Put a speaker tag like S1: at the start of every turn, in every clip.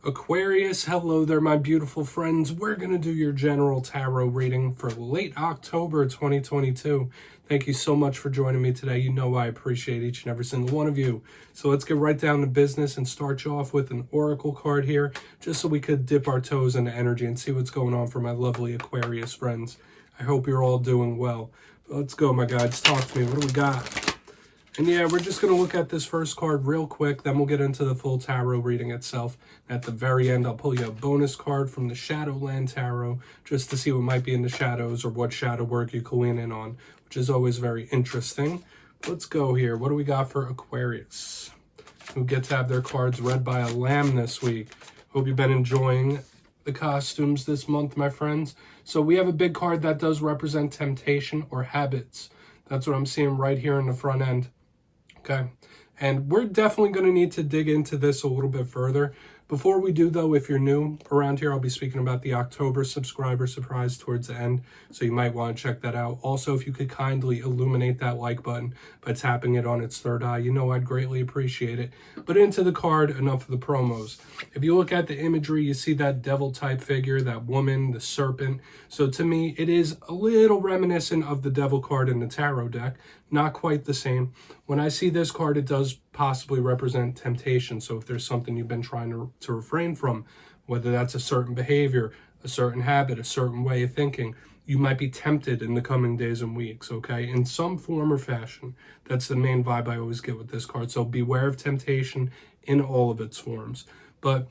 S1: Aquarius, hello there, my beautiful friends. We're going to do your general tarot reading for late October 2022. Thank you so much for joining me today. You know I appreciate each and every single one of you. So let's get right down to business and start you off with an oracle card here, just so we could dip our toes into energy and see what's going on for my lovely Aquarius friends. I hope you're all doing well. But let's go, my guides. Talk to me. What do we got? And yeah, we're just going to look at this first card real quick, then we'll get into the full tarot reading itself. At the very end, I'll pull you a bonus card from the Shadowland Tarot, just to see what might be in the shadows or what shadow work you can lean in on, which is always very interesting. Let's go here. What do we got for Aquarius, who get to have their cards read by a lamb this week? Hope you've been enjoying the costumes this month, my friends. So we have a big card that does represent temptation or habits. That's what I'm seeing right here in the front end. Okay, and we're definitely going to need to dig into this a little bit further. Before we do, though, if you're new around here, I'll be speaking about the October subscriber surprise towards the end, so you might want to check that out. Also, if you could kindly illuminate that like button by tapping it on its third eye, you know I'd greatly appreciate it. But into the card, enough of the promos. If you look at the imagery, you see that devil-type figure, that woman, the serpent. So to me, it is a little reminiscent of the devil card in the tarot deck. Not quite the same. When I see this card, it does possibly represent temptation. So if there's something you've been trying to refrain from, whether that's a certain behavior, a certain habit, a certain way of thinking, you might be tempted in the coming days and weeks, okay? In some form or fashion. That's the main vibe I always get with this card. So beware of temptation in all of its forms. But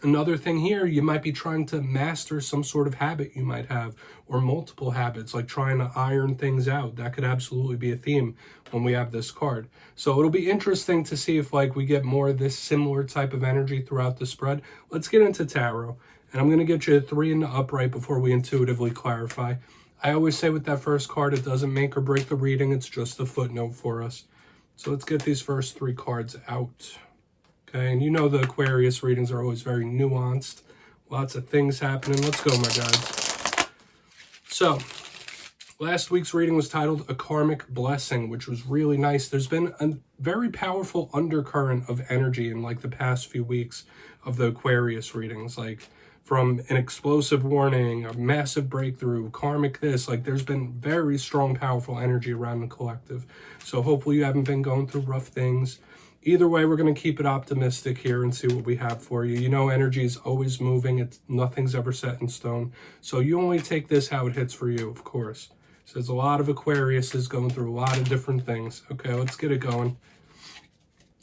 S1: another thing here, you might be trying to master some sort of habit you might have, or multiple habits, like trying to iron things out. That could absolutely be a theme when we have this card. So it'll be interesting to see if we get more of this similar type of energy throughout the spread. Let's get into tarot. And I'm going to get you a 3 in the upright before we intuitively clarify. I always say with that first card, it doesn't make or break the reading. It's just a footnote for us. So let's get these first 3 cards out. Okay, and you know the Aquarius readings are always very nuanced. Lots of things happening. Let's go, my guys. So, last week's reading was titled A Karmic Blessing, which was really nice. There's been a very powerful undercurrent of energy in the past few weeks of the Aquarius readings. From an explosive warning, a massive breakthrough, karmic this. There's been very strong, powerful energy around the collective. So hopefully you haven't been going through rough things. Either way, we're going to keep it optimistic here and see what we have for you. You know, energy is always moving. Nothing's ever set in stone. So you only take this how it hits for you, of course. So there's a lot of Aquariuses going through a lot of different things. Okay, let's get it going.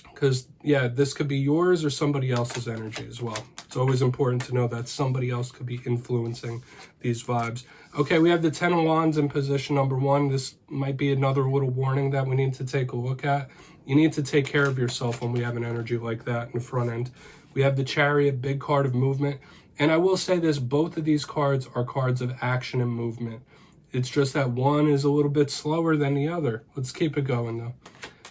S1: Because, yeah, this could be yours or somebody else's energy as well. It's always important to know that somebody else could be influencing these vibes. Okay, we have the 10 of Wands in position number 1. This might be another little warning that we need to take a look at. You need to take care of yourself when we have an energy like that in the front end. We have the Chariot, big card of movement. And I will say this, both of these cards are cards of action and movement. It's just that one is a little bit slower than the other. Let's keep it going, though.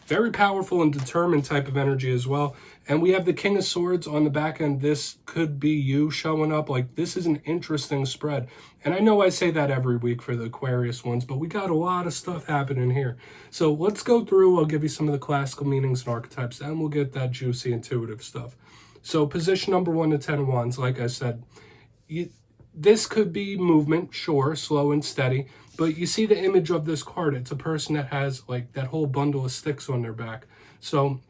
S1: Very powerful and determined type of energy as well. And we have the King of Swords on the back end. This could be you showing up. This is an interesting spread. And I know I say that every week for the Aquarius ones, but we got a lot of stuff happening here. So let's go through. I'll give you some of the classical meanings and archetypes, and we'll get that juicy intuitive stuff. So position number 1, the 10 of Wands, like I said, this could be movement, sure, slow and steady. But you see the image of this card. It's a person that has that whole bundle of sticks on their back. So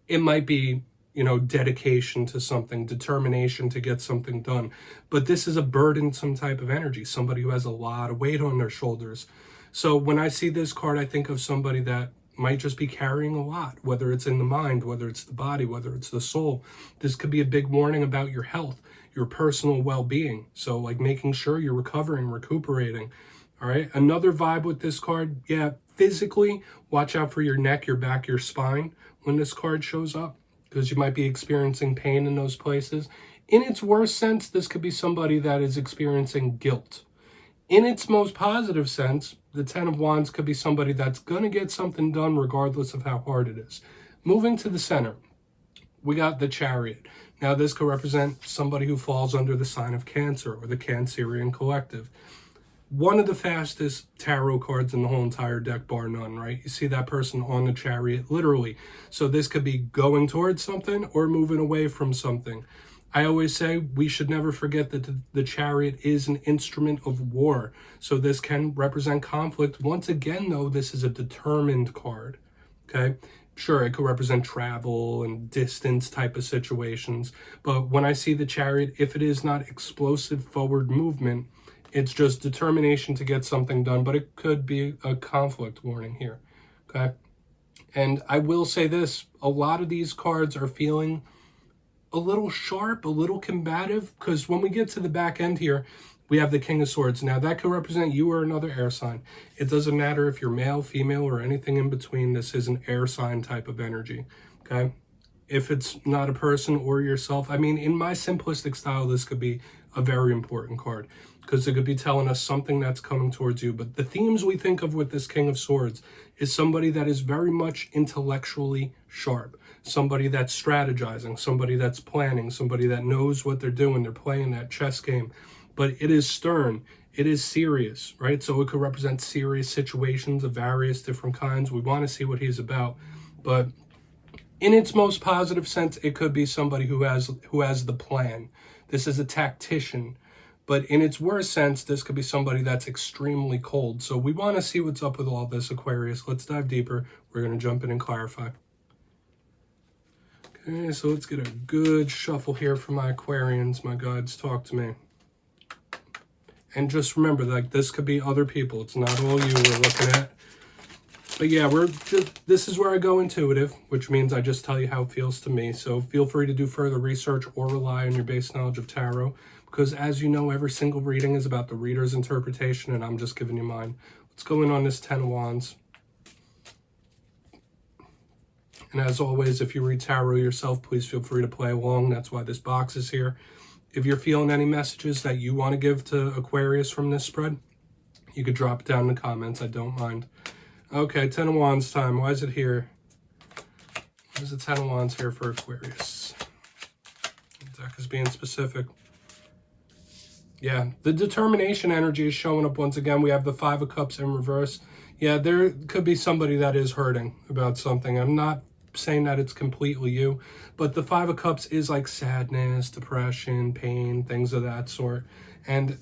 S1: it might be, dedication to something, determination to get something done. But this is a burdensome type of energy, somebody who has a lot of weight on their shoulders. So when I see this card, I think of somebody that might just be carrying a lot, whether it's in the mind, whether it's the body, whether it's the soul. This could be a big warning about your health, your personal well-being. So making sure you're recovering, recuperating. All right, another vibe with this card, yeah, physically, watch out for your neck, your back, your spine when this card shows up, because you might be experiencing pain in those places. In its worst sense, this could be somebody that is experiencing guilt. In its most positive sense, the 10 of Wands could be somebody that's going to get something done regardless of how hard it is. Moving to the center, we got the Chariot. Now, this could represent somebody who falls under the sign of Cancer or the Cancerian collective. One of the fastest tarot cards in the whole entire deck, bar none, right? You see that person on the Chariot, literally. So this could be going towards something or moving away from something. I always say we should never forget that the Chariot is an instrument of war. So this can represent conflict. Once again, though, this is a determined card, okay? Sure, it could represent travel and distance type of situations. But when I see the Chariot, if it is not explosive forward movement, it's just determination to get something done. But it could be a conflict warning here, okay? And I will say this, a lot of these cards are feeling a little sharp, a little combative, because when we get to the back end here, we have the King of Swords. Now, that could represent you or another air sign. It doesn't matter if you're male, female, or anything in between. This is an air sign type of energy, okay? If it's not a person or yourself, I mean, in my simplistic style, this could be a very important card because it could be telling us something that's coming towards you. But the themes we think of with this King of Swords is somebody that is very much intellectually sharp, somebody that's strategizing, somebody that's planning, somebody that knows what they're doing. They're playing that chess game. But it is stern. It is serious, right? So it could represent serious situations of various different kinds. We want to see what he's about. But in its most positive sense, it could be somebody who has the plan. This is a tactician. But in its worst sense, this could be somebody that's extremely cold. So we want to see what's up with all this, Aquarius. Let's dive deeper. We're going to jump in and clarify. Okay, so let's get a good shuffle here for my Aquarians. My guides, talk to me. And just remember, like, this could be other people. It's not all you we're looking at. But yeah, this is where I go intuitive, which means I just tell you how it feels to me. So feel free to do further research or rely on your base knowledge of tarot. Because as you know, every single reading is about the reader's interpretation, and I'm just giving you mine. Let's go in on this 10 of Wands. And as always, if you read tarot yourself, please feel free to play along. That's why this box is here. If you're feeling any messages that you want to give to Aquarius from this spread, you could drop it down in the comments. I don't mind. Okay, 10 of Wands time. Why is it here? Why is the 10 of Wands here for Aquarius? The deck is being specific. Yeah, the determination energy is showing up once again. We have the 5 of Cups in reverse. Yeah, there could be somebody that is hurting about something. I'm not saying that it's completely you, but the 5 of Cups is like sadness, depression, pain, things of that sort. And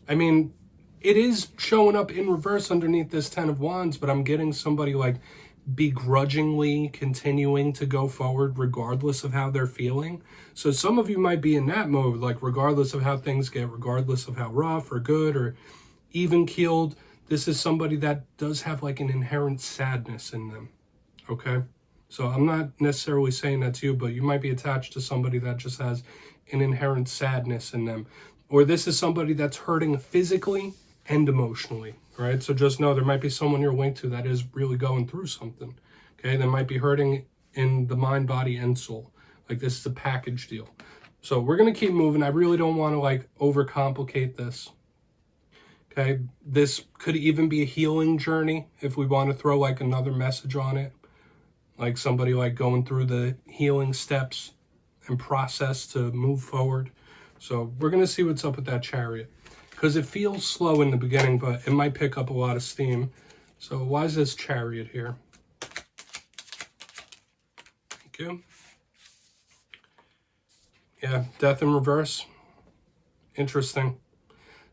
S1: I mean, it is showing up in reverse underneath this 10 of Wands, but I'm getting somebody like begrudgingly continuing to go forward regardless of how they're feeling. So some of you might be in that mode, like regardless of how things get, regardless of how rough or good or even keeled, this is somebody that does have like an inherent sadness in them, okay? So I'm not necessarily saying that's you, but you might be attached to somebody that just has an inherent sadness in them. Or this is somebody that's hurting physically and emotionally, right? So just know there might be someone you're linked to that is really going through something, okay? They might be hurting in the mind, body, and soul. Like this is a package deal. So we're going to keep moving. I really don't want to like overcomplicate this, okay? This could even be a healing journey if we want to throw like another message on it. Like somebody like going through the healing steps and process to move forward. So we're going to see what's up with that Chariot. Because it feels slow in the beginning, but it might pick up a lot of steam. So why is this Chariot here? Thank you. Yeah, Death in reverse. Interesting.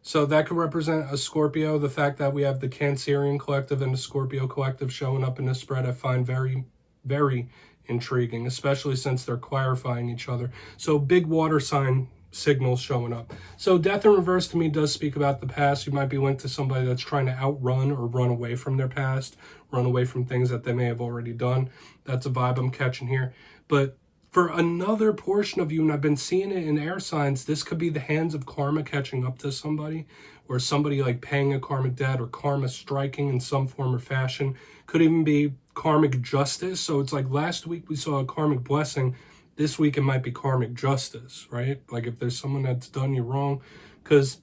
S1: So that could represent a Scorpio. The fact that we have the Cancerian collective and the Scorpio collective showing up in this spread, I find very, very intriguing, especially since they're clarifying each other. So big water sign signals showing up. So death in reverse to me does speak about the past. You might be linked to somebody that's trying to outrun or run away from their past, run away from things that they may have already done. That's a vibe I'm catching here. But for another portion of you, and I've been seeing it in air signs, this could be the hands of karma catching up to somebody, or somebody like paying a karmic debt, or karma striking in some form or fashion. Could even be karmic justice. So it's like last week we saw a karmic blessing. This week it might be karmic justice, right? Like if there's someone that's done you wrong. Because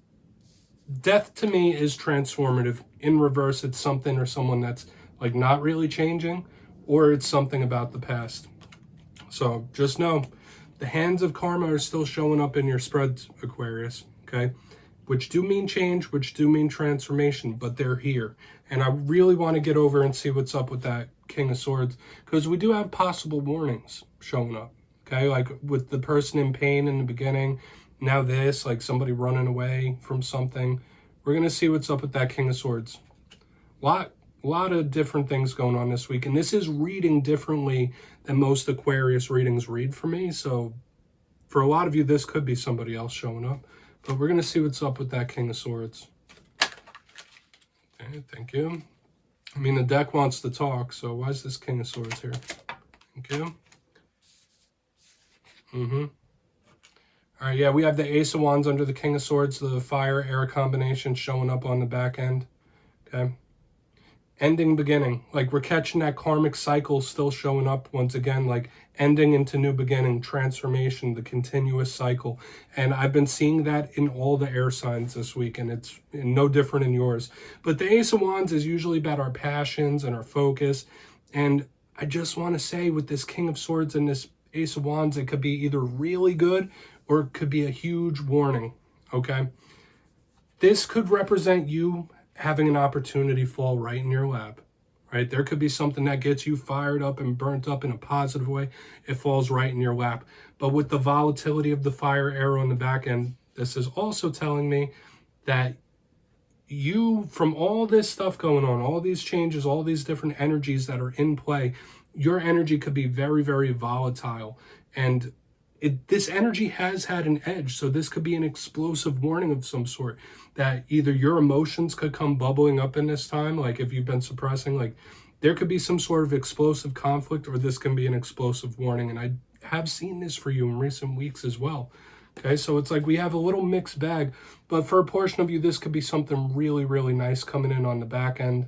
S1: death to me is transformative. In reverse, it's something or someone that's like not really changing, or it's something about the past. So just know the hands of karma are still showing up in your spreads, Aquarius, okay? Which do mean change, which do mean transformation, but they're here. And I really want to get over and see what's up with that King of Swords, because we do have possible warnings showing up, Okay, like with the person in pain in the beginning, now this, like somebody running away from something. We're going to see what's up with that King of Swords. A lot of different things going on this week. And this is reading differently than most Aquarius readings read for me. So for a lot of you, this could be somebody else showing up. But we're going to see what's up with that King of Swords. Okay, thank you. I mean, the deck wants to talk, so why is this King of Swords here? Thank you. All right, yeah, we have the Ace of Wands under the King of Swords, the fire-air combination showing up on the back end. Okay. Ending, beginning. Like, we're catching that karmic cycle still showing up once again, like ending into new beginning, transformation, the continuous cycle. And I've been seeing that in all the air signs this week, and it's no different in yours. But the Ace of Wands is usually about our passions and our focus. And I just want to say, with this King of Swords and this Ace of Wands, it could be either really good or it could be a huge warning, okay? This could represent you having an opportunity fall right in your lap, right? There could be something that gets you fired up and burnt up in a positive way. It falls right in your lap. But with the volatility of the fire arrow in the back end, this is also telling me that you, from all this stuff going on, all these changes, all these different energies that are in play, your energy could be very, very volatile. And this energy has had an edge, so this could be an explosive warning of some sort, that either your emotions could come bubbling up in this time, like if you've been suppressing, like there could be some sort of explosive conflict, or this can be an explosive warning. And I have seen this for you in recent weeks as well. Okay, so it's like we have a little mixed bag, but for a portion of you, this could be something really, really nice coming in on the back end.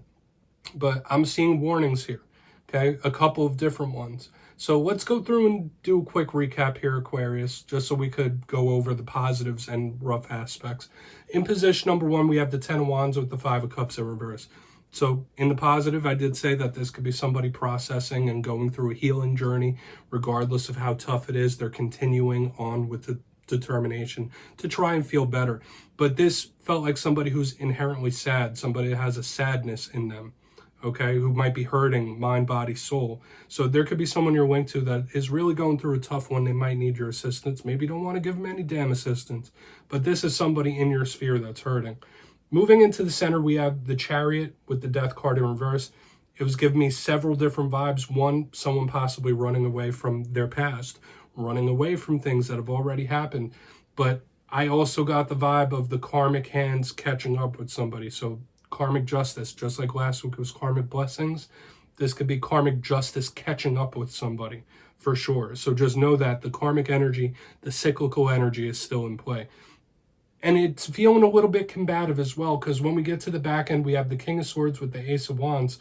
S1: But I'm seeing warnings here, okay, a couple of different ones. So let's go through and do a quick recap here, Aquarius, just so we could go over the positives and rough aspects. In position number 1, we have the 10 of Wands with the 5 of Cups in reverse. So in the positive, I did say that this could be somebody processing and going through a healing journey. Regardless of how tough it is, they're continuing on with the determination to try and feel better. But this felt like somebody who's inherently sad, somebody that has a sadness in them. Okay, who might be hurting mind, body, soul. So there could be someone you're linked to that is really going through a tough one. They might need your assistance. Maybe you don't want to give them any damn assistance, but this is somebody in your sphere that's hurting. Moving into the center, we have the Chariot with the Death card in reverse. It was giving me several different vibes. One, someone possibly running away from their past, running away from things that have already happened. But I also got the vibe of the karmic hands catching up with somebody. So karmic justice, just like last week was karmic blessings, this could be karmic justice catching up with somebody for sure. So just know that the karmic energy, the cyclical energy is still in play. And it's feeling a little bit combative as well, because when we get to the back end, we have the King of Swords with the Ace of Wands.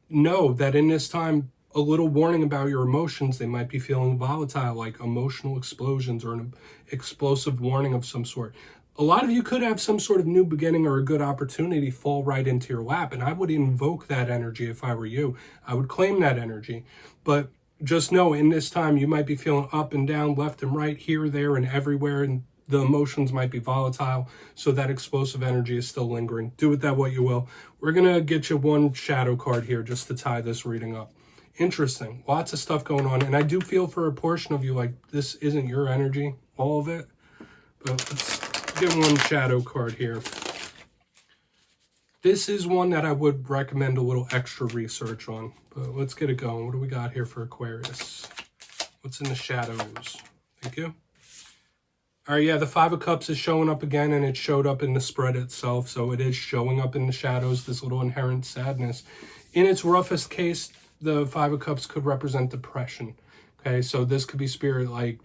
S1: Know that in this time, a little warning about your emotions. They might be feeling volatile, like emotional explosions or an explosive warning of some sort. A lot of you could have some sort of new beginning or a good opportunity fall right into your lap, and I would invoke that energy if I were you. I would claim that energy. But just know, in this time, you might be feeling up and down, left and right, here, there, and everywhere, and the emotions might be volatile, so that explosive energy is still lingering. Do with that what you will. We're going to get you one shadow card here just to tie this reading up. Interesting. Lots of stuff going on, and I do feel for a portion of you like this isn't your energy, all of it. But let's get one shadow card here. This is one that I would recommend a little extra research on, but let's get it going. What do we got here for Aquarius? What's in the shadows? Thank you. All right, yeah, the 5 of Cups is showing up again, and it showed up in the spread itself, so it is showing up in the shadows, this little inherent sadness. In its roughest case, the 5 of Cups could represent depression, okay? So this could be spirit, like,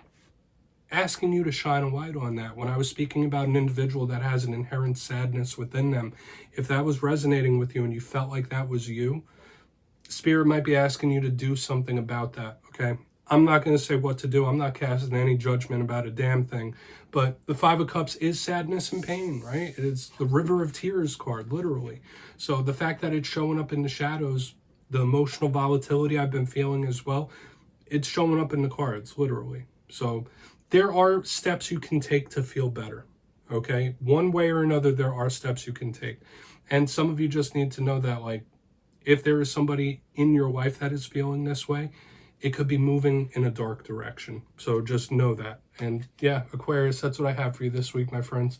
S1: asking you to shine a light on that. When I was speaking about an individual that has an inherent sadness within them, if that was resonating with you and you felt like that was you, spirit might be asking you to do something about that, okay? I'm not going to say what to do. I'm not casting any judgment about a damn thing. But the 5 of Cups is sadness and pain, right? It's the River of Tears card, literally. So the fact that it's showing up in the shadows, the emotional volatility I've been feeling as well, it's showing up in the cards, literally. So there are steps you can take to feel better, okay? One way or another, there are steps you can take. And some of you just need to know that, like, if there is somebody in your life that is feeling this way, it could be moving in a dark direction. So just know that. And yeah, Aquarius, that's what I have for you this week, my friends.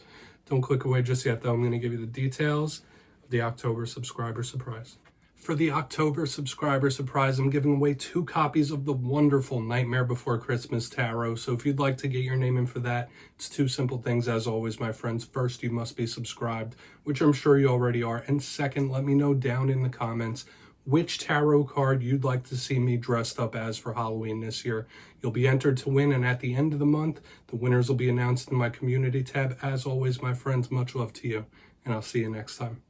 S1: Don't click away just yet, though. I'm going to give you the details of the October subscriber surprise. For the October subscriber surprise, I'm giving away 2 copies of the wonderful Nightmare Before Christmas Tarot. So if you'd like to get your name in for that, it's 2 simple things as always, my friends. First, you must be subscribed, which I'm sure you already are. And second, let me know down in the comments which tarot card you'd like to see me dressed up as for Halloween this year. You'll be entered to win, and at the end of the month, the winners will be announced in my community tab. As always, my friends, much love to you, and I'll see you next time.